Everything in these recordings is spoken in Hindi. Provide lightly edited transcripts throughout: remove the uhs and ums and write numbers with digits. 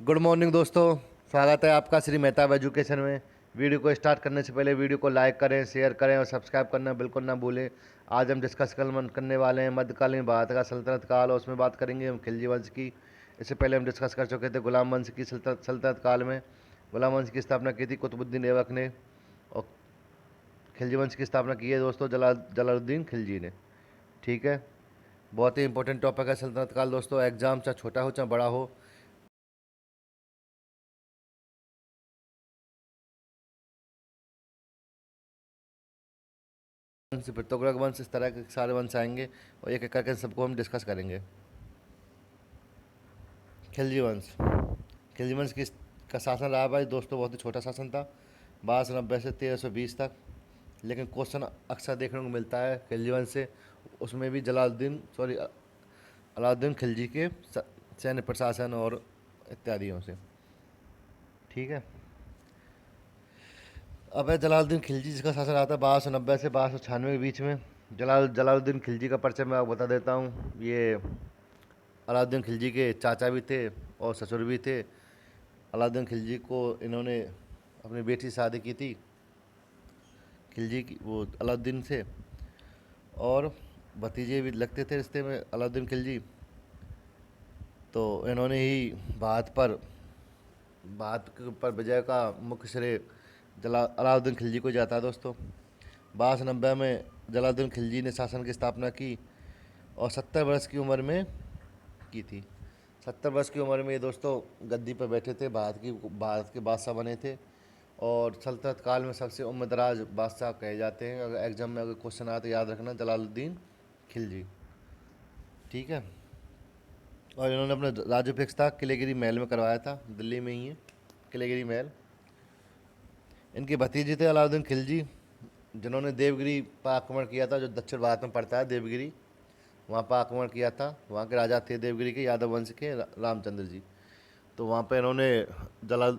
गुड मॉर्निंग दोस्तों, स्वागत है आपका श्री मेहताब एजुकेशन में। वीडियो को स्टार्ट करने से पहले वीडियो को लाइक करें, शेयर करें और सब्सक्राइब करना बिल्कुल ना भूलें। आज हम डिस्कस करने वाले हैं मध्यकालीन भारत का सल्तनत काल, और उसमें बात करेंगे हम खिलजी वंश की। इससे पहले हम डिस्कस कर चुके थे गुलाम वंश की सल्तनत काल में। गुलाम वंश की स्थापना की थी कुतुबुद्दीन ऐबक ने, और खिलजी वंश की स्थापना की है दोस्तों जलालुद्दीन खिलजी ने। ठीक है, बहुत ही इंपॉर्टेंट टॉपिक है सल्तनत काल दोस्तों। एग्जाम चाहे छोटा हो चाहे बड़ा हो, वंश फिर तुगलक वंश, इस तरह के सारे वंश आएंगे और एक एक करके सबको हम डिस्कस करेंगे। खिलजी वंश, खिलजी वंश का शासन रहा भाई दोस्तों, बहुत ही छोटा शासन था, 1290 से 1320 तक। लेकिन क्वेश्चन अक्सर देखने को मिलता है खिलजी वंश से, उसमें भी अलाउद्दीन खिलजी के सैन्य प्रशासन और इत्यादियों से। ठीक है, अब है जलालुद्दीन खिलजी, जिसका शासन रहा था 1290 से 1296 के बीच में। जलालुद्दीन खिलजी का परिचय मैं आपको बता देता हूँ। ये अलाउद्दीन खिलजी के चाचा भी थे और ससुर भी थे। अलाउद्दीन खिलजी को इन्होंने अपनी बेटी से शादी की थी खिलजी की, वो अलाउद्दीन से, और भतीजे भी लगते थे रिश्ते में अलाउद्दीन खिलजी। तो इन्होंने ही भारत के ऊपर विजय का मुख्य श्रेय अलाउद्दीन खिलजी को जाता है दोस्तों। 1290 में जलालुद्दीन खिलजी ने शासन की स्थापना की और 70 वर्ष की उम्र में की थी। 70 वर्ष की उम्र में ये दोस्तों गद्दी पर बैठे थे, भारत के बादशाह बने थे, और सल्तनत काल में सबसे उम्रदराज बादशाह कहे जाते हैं। अगर एग्जाम में अगर क्वेश्चन आए तो याद रखना जलालुद्दीन खिलजी। ठीक है, और इन्होंने अपना राज्याभिषेक था किलेगिरी महल में करवाया था, दिल्ली में ही है किलेगिरी महल। इनके भतीजे थे अलाउद्दीन खिलजी, जिन्होंने देवगिरी पर आक्रमण किया था, जो दक्षिण भारत में पड़ता है देवगिरी, वहाँ पर आक्रमण किया था। वहाँ के राजा थे देवगिरी के, यादव वंश के रामचंद्र जी। तो वहाँ पे इन्होंने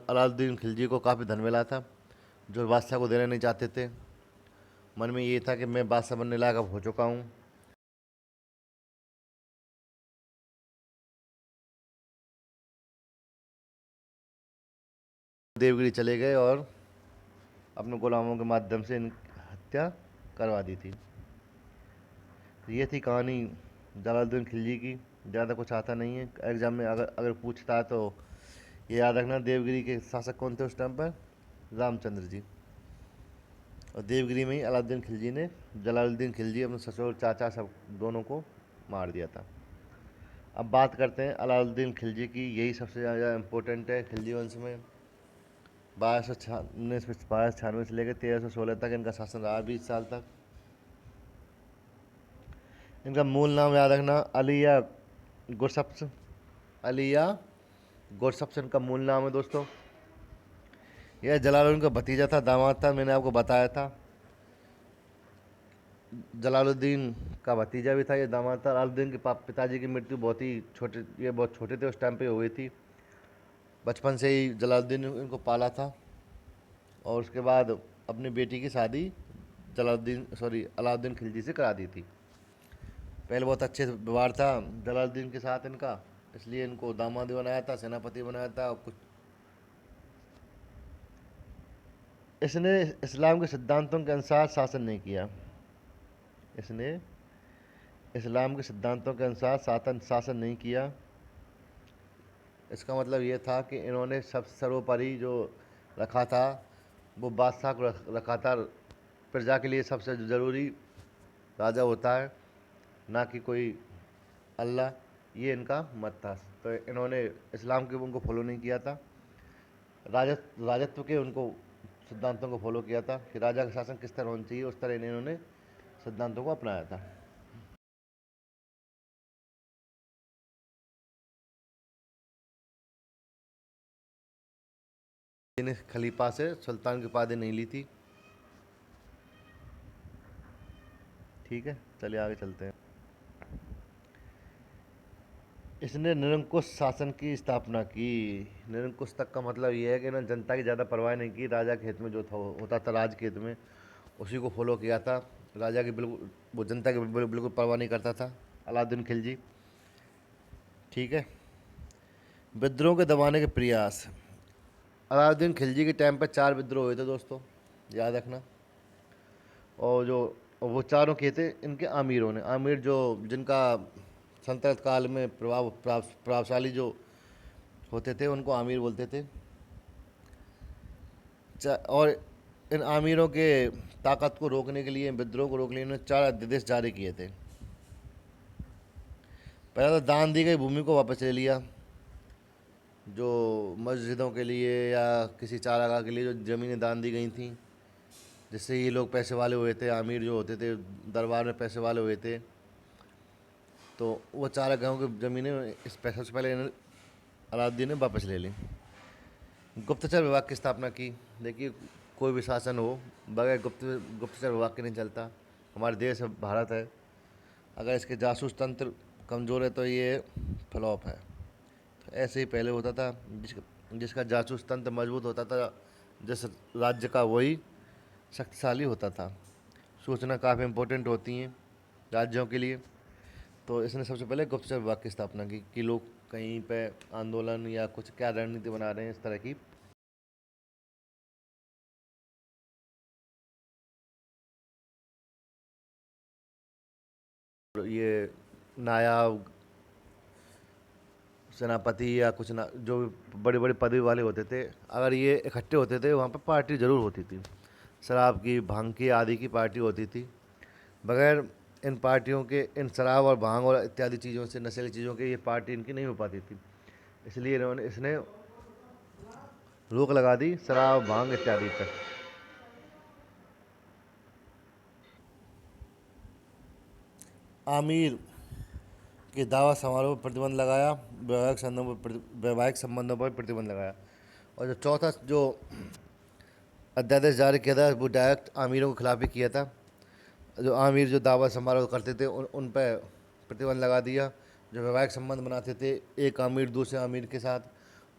अलाउद्दीन खिलजी को काफ़ी धन मिला था, जो बादशाह को देना नहीं चाहते थे। मन में ये था कि मैं बादशाह बनने लायक अब हो चुका हूँ। देवगिरी चले गए और अपने गुलामों के माध्यम से इनकी हत्या करवा दी थी। ये थी कहानी जलालुद्दीन खिलजी की। ज़्यादा कुछ आता नहीं है एग्जाम में, अगर अगर पूछता है तो ये याद रखना देवगिरी के शासक कौन थे उस टाइम पर, रामचंद्र जी। और देवगिरी में ही अलाउद्दीन खिलजी ने जलालुद्दीन खिलजी अपने ससुर चाचा सब दोनों को मार दिया था। अब बात करते हैं अलाउद्दीन खिलजी की, यही सबसे ज़्यादा इम्पोर्टेंट है खिलजी वंश में। 1296 से लेकर 1316 तक इनका शासन रहा, 20 साल तक। इनका मूल नाम याद रखना, गुरसप्स अली या गुरसप्स इनका मूल नाम है दोस्तों। यह जलालुद्दीन का भतीजा था, दामाद था, मैंने आपको बताया था। जलालुद्दीन का भतीजा भी था, ये दामाद था। अलाउद्दीन के पिताजी की मृत्यु बहुत छोटे थे उस टाइम पे हो गई थी। बचपन से ही जलालुद्दीन ने इनको पाला था, और उसके बाद अपनी बेटी की शादी अलाउद्दीन खिलजी से करा दी थी। पहले बहुत अच्छे से व्यवहार था जलालुद्दीन के साथ इनका, इसलिए इनको दामाद बनाया था, सेनापति बनाया था। और कुछ इसने इस्लाम के सिद्धांतों के अनुसार शासन नहीं किया। इसने इस्लाम के सिद्धांतों के अनुसार शासन नहीं किया। इसका मतलब ये था कि इन्होंने सब सर्वोपरि जो रखा था वो बादशाह को रखा था। प्रजा के लिए सबसे ज़रूरी राजा होता है, ना कि कोई अल्लाह। ये इनका मत था। तो इन्होंने इस्लाम के उनको फॉलो नहीं किया था, राजत्व के उनको सिद्धांतों को फॉलो किया था कि राजा का शासन किस तरह होना चाहिए, उस तरह इन्होंने सिद्धांतों को अपनाया था। इन्हें खलीफा से सुल्तान की उपाधि नहीं ली थी। ठीक है, चलिए आगे चलते हैं। इसने निरंकुश शासन की स्थापना की। निरंकुश तक का मतलब ये है कि इन्होंने जनता की ज़्यादा परवाह नहीं की। राजा के हित में जो था होता था राज के हित में, उसी को फॉलो किया था। राजा की बिल्कुल, वो जनता की बिल्कुल परवाह नहीं करता था अलाउद्दीन खिलजी। ठीक है, विद्रोह के दबाने के प्रयास। अलाउद्दीन खिलजी के टाइम पर 4 विद्रोह हुए थे दोस्तों, याद रखना। और जो वो चारों किए थे इनके आमीरों ने। आमीर जो जिनका सल्तनत काल में प्रभावशाली जो होते थे उनको आमीर बोलते थे। और इन आमीरों के ताकत को रोकने के लिए, विद्रोह को रोकने के लिए इन्होंने 4 अध्यादेश जारी किए थे। पहला तो दान दी गई भूमि को वापस ले लिया। जो मस्जिदों के लिए या किसी चारागाह के लिए जो ज़मीनें दान दी गई थी, जिससे ये लोग पैसे वाले हुए थे, आमिर जो होते थे दरबार में पैसे वाले हुए थे, तो वो चारागाहों की ज़मीनें इस पैसे से पहले अलाउद्दीन ने वापस ले ली। गुप्तचर विभाग की स्थापना की। देखिए, कोई भी शासन हो बगैर गुप्तचर विभाग के नहीं चलता। हमारे देश है, भारत है, अगर इसके जासूस तंत्र कमज़ोर है तो ये फ्लॉप है। तो ऐसे ही पहले होता था, जिसका जासूस तंत्र मजबूत होता था जिस राज्य का, वही शक्तिशाली होता था। सूचना काफ़ी इम्पोर्टेंट होती हैं राज्यों के लिए। तो इसने सबसे पहले गुप्तचर विभाग की स्थापना की कि लोग कहीं पे आंदोलन या कुछ क्या रणनीति बना रहे हैं इस तरह की। ये नायाब सेनापति या कुछ ना, जो बड़े बड़े पदवी वाले होते थे, अगर ये इकट्ठे होते थे वहाँ पर पार्टी ज़रूर होती थी। शराब की, भांग की आदि की पार्टी होती थी। बगैर इन पार्टियों के, इन शराब और भांग और इत्यादि चीज़ों से, नशीली चीज़ों के, ये पार्टी इनकी नहीं हो पाती थी। इसलिए इन्होंने इसने रोक लगा दी शराब भांग इत्यादि पर। आमिर के दावा समारोह पर प्रतिबंध लगाया। वैवाहिक संबंधों पर प्रतिबंध लगाया। और जो चौथा जो अध्यादेश जारी किया था वो डायरेक्ट आमिरों के खिलाफ ही किया था। जो आमिर जो दावा समारोह करते थे उन पर प्रतिबंध लगा दिया। जो वैवाहिक संबंध बनाते थे एक आमिर दूसरे आमिर के साथ,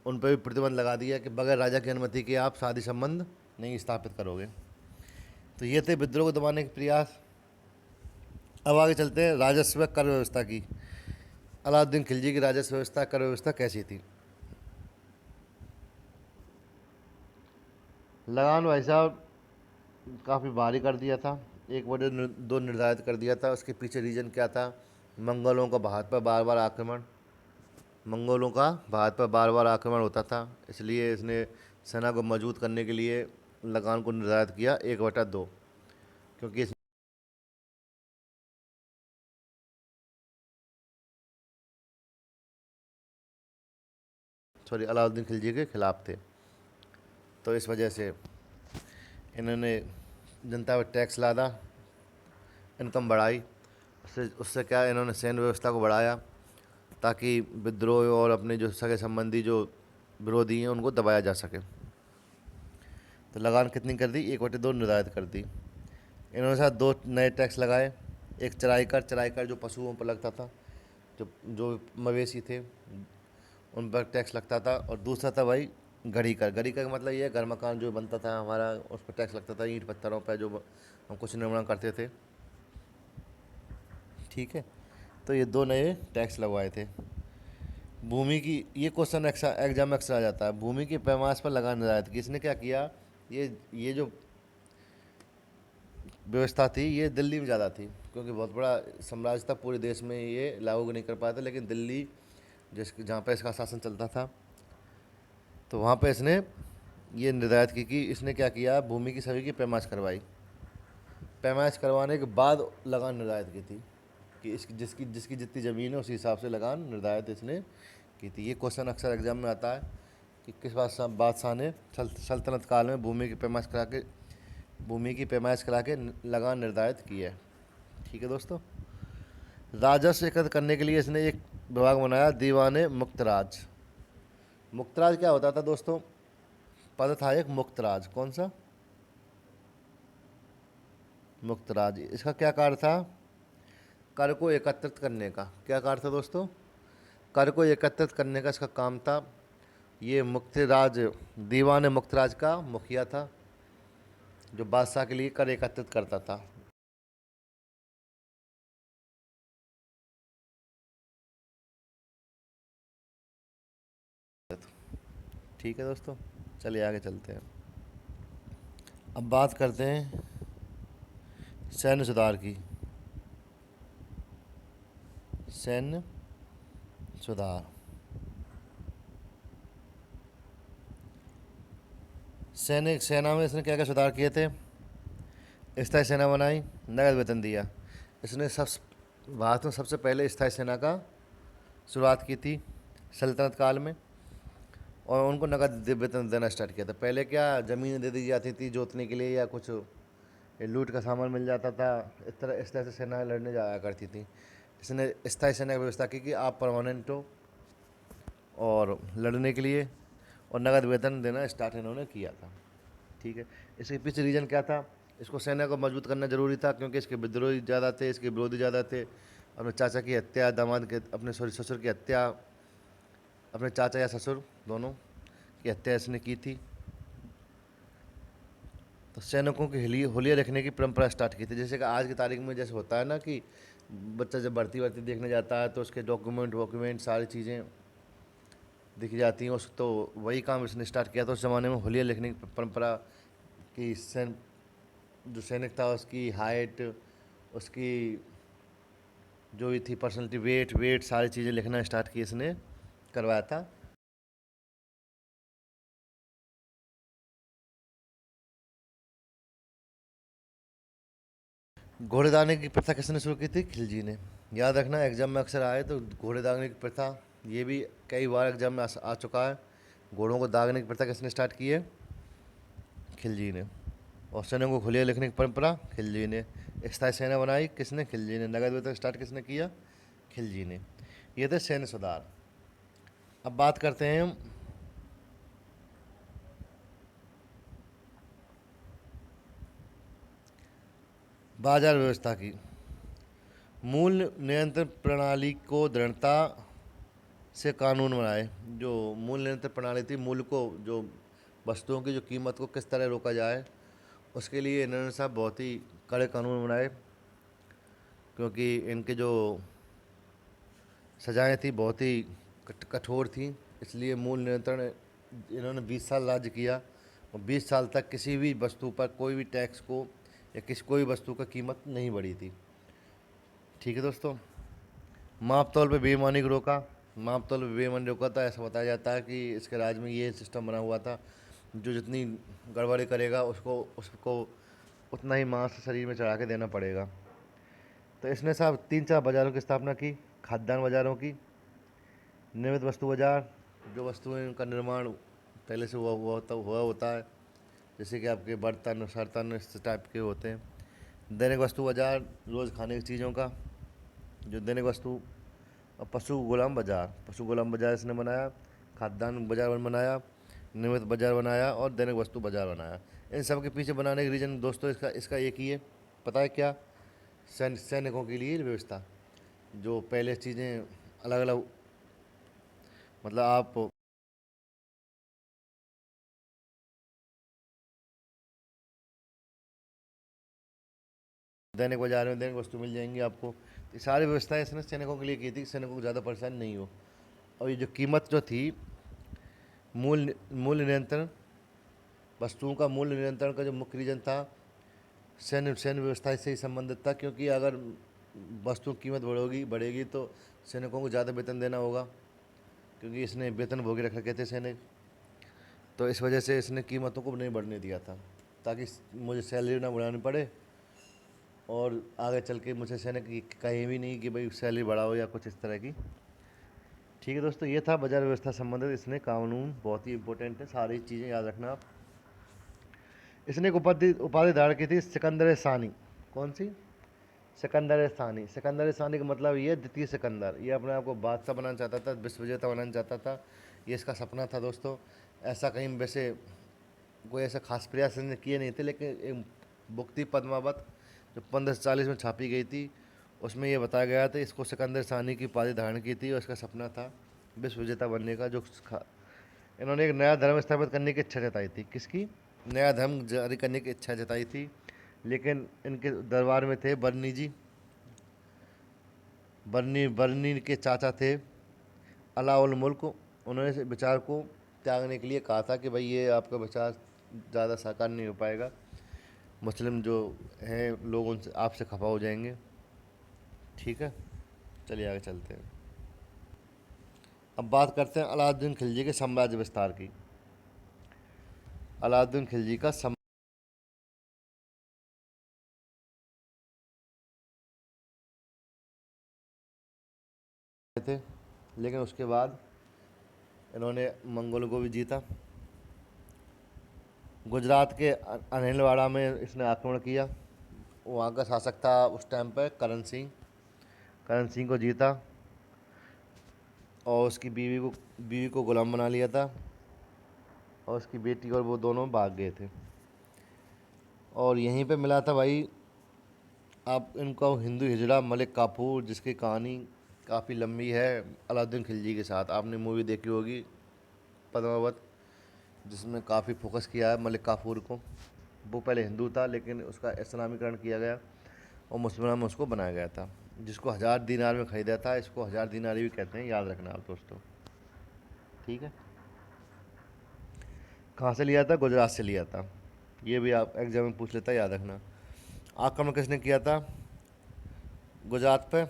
उन पर भी प्रतिबंध लगा दिया कि बगैर राजा की अनुमति के आप शादी संबंध नहीं स्थापित करोगे। तो ये थे विद्रोह को दबाने के प्रयास। अब आगे चलते हैं राजस्व कर व्यवस्था की। अलाउद्दीन खिलजी की राजस्व व्यवस्था, कर व्यवस्था कैसी थी। लगान भाई साहब काफ़ी भारी कर दिया था। 1/2 निर्धारित कर दिया था। उसके पीछे रीज़न क्या था? मंगोलों का भारत पर बार बार आक्रमण। मंगोलों का भारत पर बार बार आक्रमण होता था, इसलिए इसने सेना को मजबूत करने के लिए लगान को निर्धारित किया 1/2, क्योंकि अलाउद्दीन खिलजी के खिलाफ थे। तो इस वजह से इन्होंने जनता पर टैक्स लादा, इनकम बढ़ाई। उससे उससे क्या, इन्होंने सैन्य व्यवस्था को बढ़ाया ताकि विद्रोह और अपने जो सगे संबंधी जो विरोधी हैं उनको दबाया जा सके। तो लगान कितनी कर दी? 1/2 निर्धारित कर दी। इन्होंने साथ 2 नए टैक्स लगाए। एक चराई कर जो पशुओं पर लगता था, जो जो मवेशी थे उन पर टैक्स लगता था। और दूसरा था भाई गढ़ी कर का मतलब ये है, घर मकान जो बनता था हमारा उस पर टैक्स लगता था, ईंट पत्थरों पर जो हम कुछ निर्माण करते थे। ठीक है, तो ये 2 नए टैक्स लगवाए थे। भूमि की, ये क्वेश्चन एग्जाम में अक्सर आ जाता है, भूमि की पैमाश पर लगान निर्धारित की। इसने क्या किया, ये जो व्यवस्था थी ये दिल्ली में ज़्यादा थी, क्योंकि बहुत बड़ा साम्राज्य था, पूरे देश में ये लागू नहीं कर पाया था। लेकिन दिल्ली जहाँ पर इसका शासन चलता था, तो वहाँ पे इसने ये निर्धारित की कि इसने क्या किया, भूमि की सभी की पैमाश करवाई। पैमाश करवाने के बाद लगान निर्धारित की थी कि इसकी जिसकी जिसकी जितनी ज़मीन है उसी हिसाब से लगान निर्धारित इसने की थी। ये क्वेश्चन अक्सर एग्जाम में आता है कि किस बादशाह ने सल्तनत काल में भूमि की पैमाइश करा के लगान निर्धारित की है। ठीक है दोस्तों। राजस्व एकत्र करने के लिए इसने एक विभाग बनाया, दीवाने मुक्तराज। मुक्तराज क्या होता था दोस्तों? पद था एक मुक्तराज। कौन सा? मुक्तराज। इसका क्या कार्य था? कर को एकत्रित करने का। क्या कार्य था दोस्तों? कर को एकत्रित करने का इसका काम था। ये मुक्तराज, दीवान मुक्तराज का मुखिया था, जो बादशाह के लिए कर एकत्रित करता था। ठीक है दोस्तों, चलिए आगे चलते हैं। अब बात करते हैं सैन्य सुधार की। सैन्य सुधार। सैनिक सेना में इसने क्या क्या सुधार किए थे? स्थायी सेना बनाई, नगद वेतन दिया। इसने सब भारत में सबसे पहले स्थायी सेना का शुरुआत की थी सल्तनत काल में, और उनको नगद वेतन देना स्टार्ट किया था। पहले क्या ज़मीन दे दी जाती थी जोतने के लिए, या कुछ लूट का सामान मिल जाता था। इस तरह से सेना लड़ने जाया करती थी। इसने स्थायी सेना की व्यवस्था की कि आप परमानेंट हो और लड़ने के लिए, और नगद वेतन देना स्टार्ट इन्होंने किया था। ठीक है, इसके पीछे रीज़न क्या था? इसको सेना को मजबूत करना जरूरी था, क्योंकि इसके विद्रोही ज़्यादा थे, इसके विरोधी ज़्यादा थे। अपने चाचा की हत्या, दामाद के अपने ससुर की हत्या, अपने चाचा या ससुर दोनों की हत्या इसने की थी। तो सैनिकों की हुलिया रखने की परंपरा स्टार्ट की थी। जैसे कि आज की तारीख में जैसे होता है ना कि बच्चा जब भर्ती वर्ती देखने जाता है तो उसके डॉक्यूमेंट सारी चीज़ें दिख जाती हैं उस, तो वही काम इसने स्टार्ट किया था उस ज़माने में। हुलिया लिखने की परंपरा कि जो सैनिक था उसकी हाइट, उसकी जो भी थी पर्सनैलिटी, वेट सारी चीज़ें लिखना स्टार्ट की इसने करवाया था। घोड़े दागने की प्रथा किसने शुरू की थी? खिलजी ने। याद रखना, एग्जाम में अक्सर आए तो घोड़े दागने की प्रथा, ये भी कई बार एग्जाम में आ चुका है। घोड़ों को दागने की प्रथा किसने स्टार्ट की है? खिलजी ने। और सैनिकों को खुलिया लिखने की परंपरा खिलजी ने। स्थायी सेना बनाई किसने? खिलजी ने। नगद वेतन स्टार्ट किसने किया? खिलजी ने। ये थे सैन्य सुधार। अब बात करते हैं हम बाजार व्यवस्था की। मूल्य नियंत्रण प्रणाली को दृढ़ता से कानून बनाए। जो मूल्य नियंत्रण प्रणाली थी, मूल्य को, जो वस्तुओं की जो कीमत को किस तरह रोका जाए, उसके लिए इन्होंने साहब बहुत ही कड़े कानून बनाए, क्योंकि इनके जो सजाएं थी बहुत ही कठोर थी। इसलिए मूल नियंत्रण इन्होंने 20 साल राज्य किया, और 20 साल तक किसी भी वस्तु पर कोई भी टैक्स को या कोई वस्तु का कीमत नहीं बढ़ी थी। ठीक है दोस्तों। माप तौल पे बेईमानी को रोका। माप तौल पे बेईमानी रोका था। ऐसा बताया जाता है कि इसके राज्य में ये सिस्टम बना हुआ था, जो जितनी गड़बड़ी करेगा उसको उसको उतना ही मांस शरीर में चढ़ा के देना पड़ेगा। तो इसने साहब 3-4 बाज़ारों की स्थापना की। खाद्यान्न बाज़ारों की, नियमित वस्तु बाज़ार, जो वस्तुएं का निर्माण पहले से हुआ होता है, जैसे कि आपके बर्तन सर्तन इस टाइप के होते हैं। दैनिक वस्तु बाज़ार, रोज़ खाने की चीज़ों का जो दैनिक वस्तु। और पशु गुलाम बाज़ार इसने बनाया। खाद्यान्न बाज़ार बनाया, नियमित बाज़ार बनाया, और दैनिक वस्तु बाज़ार बनाया। इन सब के पीछे बनाने का रीज़न दोस्तों इसका इसका एक ही है, पता है क्या? सैनिकों के लिए व्यवस्था, जो पहले चीज़ें अलग अलग, मतलब आप दैनिक बाजार में दैनिक वस्तु मिल जाएंगी आपको। तो ये सारी व्यवस्थाएं इसने सैनिकों के लिए की थी कि सैनिकों को ज़्यादा परेशानी नहीं हो। और ये जो कीमत जो थी, मूल्य नियंत्रण, वस्तुओं का मूल्य नियंत्रण का जो मुख्य रीजन था, सैन्य सैन्य व्यवस्था से ही संबंधित था। क्योंकि अगर वस्तु की कीमत बढ़ेगी तो सैनिकों को ज़्यादा वेतन देना होगा, क्योंकि इसने वेतन भोगी रख रखे थे सैनिक। तो इस वजह से इसने कीमतों को नहीं बढ़ने दिया था, ताकि मुझे सैलरी ना बढ़ानी पड़े, और आगे चल के मुझे सैनिक कहीं भी नहीं कि भाई सैलरी बढ़ाओ या कुछ इस तरह की। ठीक है दोस्तों, ये था बाजार व्यवस्था संबंधित इसने कानून, बहुत ही इंपॉर्टेंट है, सारी चीज़ें याद रखना आप। इसने एक उपाधि धारण की थी, सिकंदर सानी। कौन सी? सिकंदर सानी। सिकंदर सानी का मतलब ये द्वितीय सिकंदर। ये अपने आप को बादशाह बनाना चाहता था, विश्व विजेता बनाना चाहता था। ये इसका सपना था दोस्तों। ऐसा कहीं वैसे कोई ऐसा खास प्रयास इसने किए नहीं थे, लेकिन एक बुक थी पद्मावत, जो 1540 में छापी गई थी। उसमें ये बताया गया था इसको सिकंदर सानी की उपाधि धारण की थी, और इसका सपना था विश्व विजेता बनने का। इन्होंने एक नया धर्म स्थापित करने की इच्छा जताई थी। किसकी? नया धर्म जारी करने की इच्छा जताई थी। लेकिन इनके दरबार में थे बर्नी जी। बर्नी बर्नी के चाचा थे अलाउल मुल्क। उन्होंने इस विचार को त्यागने के लिए कहा था कि भाई ये आपका विचार ज़्यादा साकार नहीं हो पाएगा, मुस्लिम जो हैं लोग उनसे आपसे खफा हो जाएंगे। ठीक है, चलिए आगे चलते हैं। अब बात करते हैं अलाउद्दीन खिलजी के साम्राज्य विस्तार की। अलाउद्दीन खिलजी का थे, लेकिन उसके बाद इन्होंने मंगोलों को भी जीता। गुजरात के अनिलवाड़ा में इसने आक्रमण किया। वहाँ का शासक था उस टाइम पर करण सिंह। करण सिंह को जीता और उसकी बीवी को गुलाम बना लिया था, और उसकी बेटी और वो दोनों भाग गए थे। और यहीं पे मिला था भाई, आप इनका हिंदू हिजड़ा मलिक काफूर, जिसकी कहानी काफ़ी लंबी है अलाउद्दीन खिलजी के साथ। आपने मूवी देखी होगी पद्मावत, जिसमें काफ़ी फोकस किया है मलिक काफूर को। वो पहले हिंदू था लेकिन उसका इस्लामीकरण किया गया और मुसलमान में उसको बनाया गया था, जिसको 1000 दीनार में ख़रीदा था। इसको 1000 दीनारी भी कहते हैं, याद रखना आप दोस्तों। ठीक है, कहाँ से लिया था? गुजरात से लिया था। ये भी आप एग्जाम में पूछ लेता, याद रखना। आक्रमण किसने किया था गुजरात पे?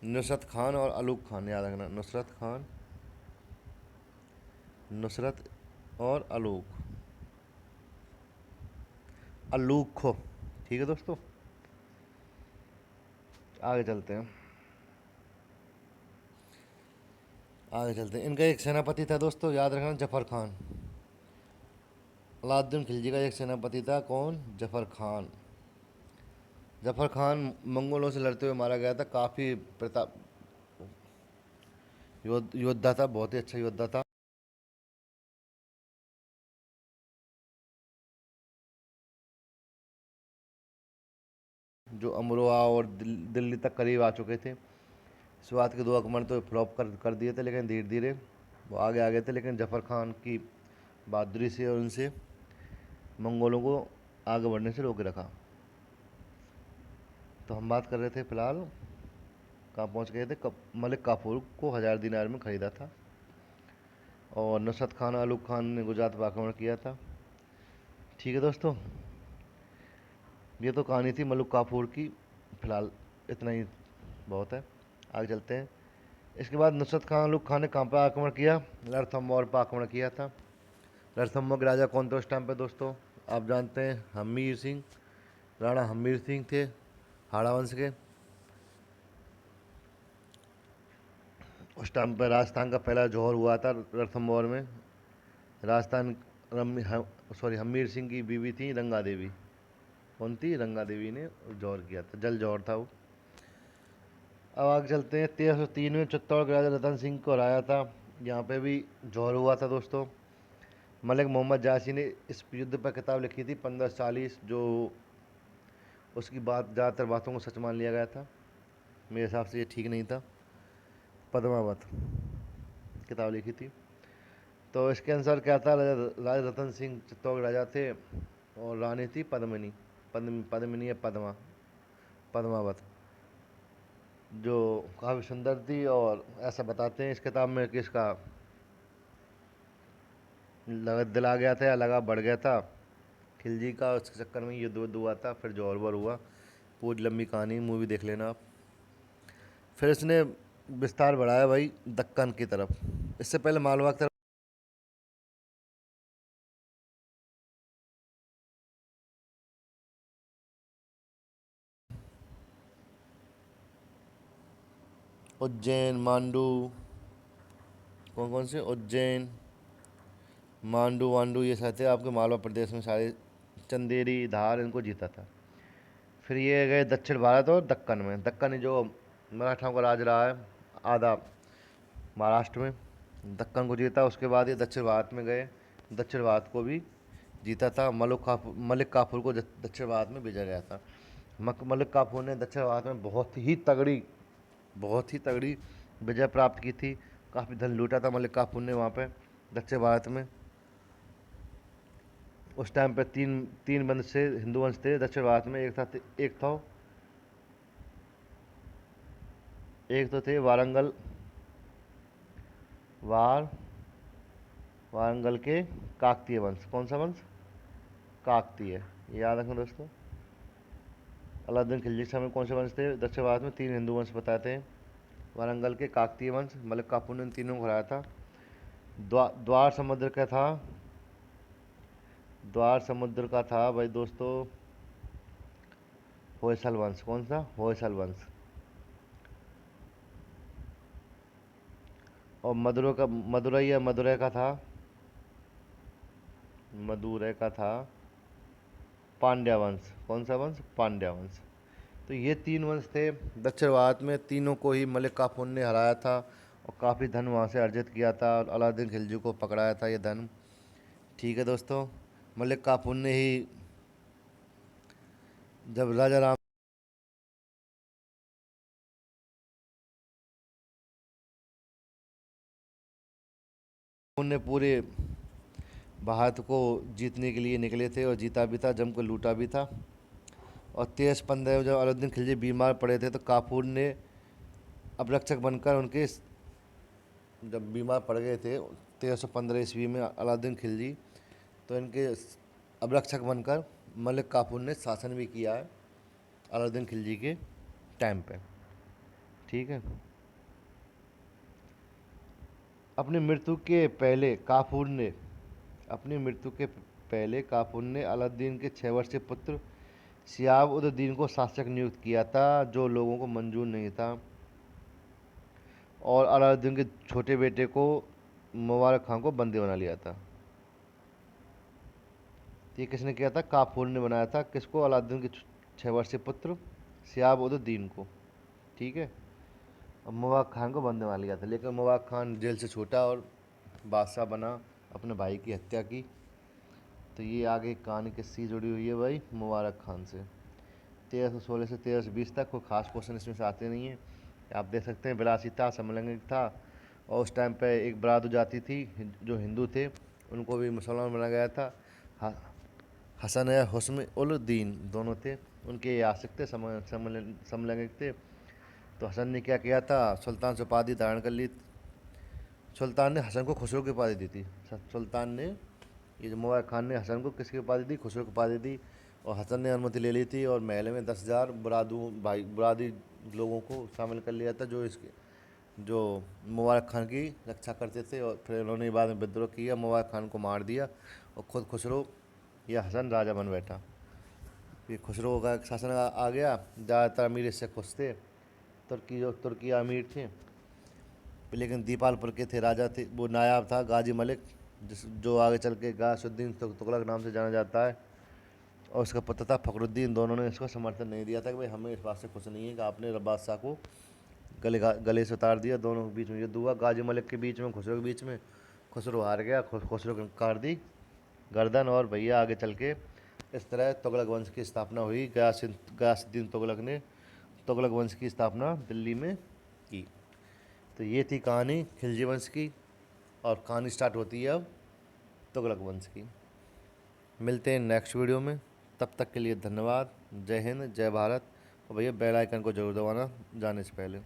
नुसरत खान और अलूक खान, याद रखना। नुसरत और अलूक खो। ठीक है दोस्तों, आगे चलते हैं। इनका एक सेनापति था दोस्तों, याद रखना, जफर खान। अलाउद्दीन खिलजी का एक सेनापति था, कौन? जफर खान। जफर खान मंगोलों से लड़ते हुए मारा गया था। काफ़ी प्रताप योद्धा था, बहुत ही अच्छा योद्धा था। जो अमरोहा और दिल्ली तक करीब आ चुके थे। शुरुआत के 2 आक्रमण तो फ्लॉप कर दिए थे, लेकिन धीरे धीरे वो आगे आ गए थे। लेकिन जफर खान की बहादुरी से और उनसे मंगोलों को आगे बढ़ने से रोके रखा। तो हम बात कर रहे थे फिलहाल, कहाँ पहुँच गए थे? मलिक काफूर को 1000 दीनार में ख़रीदा था, और नुसरत खान अलूक खान ने गुजरात पर आक्रमण किया था। ठीक है दोस्तों, ये तो कहानी थी मलिक काफूर की। फिलहाल इतना ही बहुत है, आगे चलते हैं। इसके बाद नुसरत खान अलूक खान ने कहाँ पर आक्रमण किया? रणथंभौर पर आक्रमण किया था। रणथंभौर के राजा कौन थे उस टाइम पे दोस्तों? आप जानते हैं, हमीर सिंह। राणा हमीर सिंह थे हाड़ा वंश के। उस टाइम पर राजस्थान का पहला जौहर हुआ था रणथंभौर में। राजस्थान हमीर सिंह की बीवी थी रंगा देवी। कौन थी? रंगा देवी ने जौहर किया था, जल जौहर था वो। अब आगे चलते हैं। 1303 में चित्तौड़ के राजा रतन सिंह को हराया था। यहाँ पे भी जौहर हुआ था दोस्तों। मलिक मोहम्मद जासी ने इस युद्ध पर किताब लिखी थी 1540, जो उसकी बात ज़्यादातर बातों को सच मान लिया गया था। मेरे हिसाब से ये ठीक नहीं था। पद्मावत किताब लिखी थी। तो इसके अनुसार क्या था? राजा रतन सिंह चित्तौड़ के राजा थे, और रानी थी पद्मिनी। पद्मिनी या पद्मावत, जो काफ़ी सुंदर थी। और ऐसा बताते हैं इस किताब में कि इसका दिल आ गया था या लगाव बढ़ गया था खिलजी का, उसके चक्कर में युद्ध वुद्ध हुआ था, फिर जौहर वौहर हुआ। पूरी लंबी कहानी, मूवी देख लेना आप। फिर इसने विस्तार बढ़ाया भाई दक्कन की तरफ। इससे पहले मालवा की तरफ, उज्जैन, मांडू, कौन कौन से? उज्जैन, मांडू वांडू, ये सारे थे आपके मालवा प्रदेश में सारे। चंदेरी, धार, इनको जीता था। फिर ये गए दक्षिण भारत और दक्कन में। दक्कन जो मराठाओं का राज रहा है आधा महाराष्ट्र में, दक्कन को जीता। उसके बाद ये दक्षिण भारत में गए, दक्षिण भारत को भी जीता था। मलिक काफूर को दक्षिण भारत में भेजा गया था। मलिक काफूर ने दक्षिण भारत में बहुत ही तगड़ी विजय प्राप्त की थी। काफ़ी धन लूटा था मलिक काफूर ने वहाँ पे दक्षिण भारत में। उस टाइम पे तीन तीन वंश से हिंदू वंश थे दक्षिण भारत में। एक तो थे वारंगल, वार वारंगल के काकतीय वंश, कौन सा वंश? काकतीय, याद रखना दोस्तों। अलाउद्दीन खिलजी के समय कौन से वंश थे? दक्षिण भारत में 3 हिंदू वंश बताते हैं। वारंगल के काकतीय वंश, मलिक काफूर ने इन तीनों को हराया था। द्वार समुद्र का था, द्वार समुद्र का था भाई दोस्तों होयसल वंश, कौन सा? होयसल वंश। और मदुरई का था, मदुरै का था पांड्या वंश, कौन सा वंश? पांड्या वंश। तो ये 3 वंश थे दक्षिण भारत में, तीनों को ही मलिक काफूर ने हराया था और काफ़ी धन वहाँ से अर्जित किया था और अलाउद्दीन खिलजी को पकड़ाया था ये धन। ठीक है दोस्तों, मलिक काफूर ने ही जब राजा राम ने पूरे भारत को जीतने के लिए निकले थे और जीता भी था, जम को लूटा भी था। और 1315 जब अलाउद्दीन खिलजी बीमार पड़े थे तो काफूर ने अभिरक्षक बनकर उनके, जब बीमार पड़ गए थे 1315 ईस्वी में अलाउद्दीन खिलजी, तो इनके अभिरक्षक बनकर मलिक काफूर ने शासन भी किया है अलाउद्दीन खिलजी के टाइम पे। ठीक है, अपनी मृत्यु के पहले काफूर ने अपनी मृत्यु के पहले काफूर ने अलाउद्दीन के 6 वर्षीय पुत्र शिहाब उद दीन को शासक नियुक्त किया था, जो लोगों को मंजूर नहीं था। और अलाउद्दीन के छोटे बेटे को मुबारक खान को बंदी बना लिया था। ये किसने किया था? काफूर ने बनाया था। किसको? अलाउद्दीन के 6 वर्षीय पुत्र शिहाब उद दीन को। ठीक है, और मुबारक खान को बंदी बना लिया था, लेकिन मुबारक खान जेल से छूटा और बादशाह बना, अपने भाई की हत्या की। तो ये आगे कहानी किससे जुड़ी हुई है भाई? मुबारक खान से। 1316 से 1320 तक कोई खास क्वेश्चन इसमें से आते नहीं है। आप देख सकते हैं विलासी था, समलैंगिक था, और उस टाइम पे एक बरादू जाति थी जो हिंदू थे, उनको भी मुसलमान बनाया गया था। हसन या हुस्न उल दीन दोनों थे, उनके ये आशिक थे, समलैंगिक थे। तो हसन ने क्या किया था? सुल्तान से उपाधि धारण कर ली। सुल्तान ने हसन को खुसरो की उपाधि दी थी। सुल्तान ने, ये जो मुबारक खान ने हसन को किसकी उपाधि दी? खुसरो की उपाधि दी। और हसन ने अनुमति ले ली थी और महल में 10,000 बुरादी लोगों को शामिल कर लिया था, जो मुबारक खान की रक्षा करते थे। और फिर उन्होंने बाद में विद्रोह किया, मुबारक खान को मार दिया और खुद खुसरो या हसन राजा बन बैठा। ये खुसरो का शासन आ गया। ज़्यादातर अमीर इससे खुश थे, तुर्की अमीर थे, लेकिन दीपालपुर के थे राजा थे, वो नायाब था गाजी मलिक, जो आगे चल के गयासुद्दीन तुगलक नाम से जाना जाता है, और उसका पुत्र था फखरुद्दीन। दोनों ने इसको समर्थन नहीं दिया था कि भाई हमें इस बात से खुश नहीं है कि आपने बादशाह को गले से उतार दिया। दोनों के बीच में युद्ध हुआ, गाजी मलिक के बीच में, खुसरो के बीच में। खुसरो हार गया, खुसरो को काट दी गर्दन। और भैया आगे चल के इस तरह तुगलक वंश की स्थापना हुई। गयासुद्दीन तुगलक ने तुगलक वंश की स्थापना दिल्ली में की। तो ये थी कहानी खिलजी वंश की, और कहानी स्टार्ट होती है अब तुगलक वंश की। मिलते हैं नेक्स्ट वीडियो में, तब तक के लिए धन्यवाद। जय हिंद, जय भारत। और भैया बेल आइकन को जरूर दबाना जाने से पहले।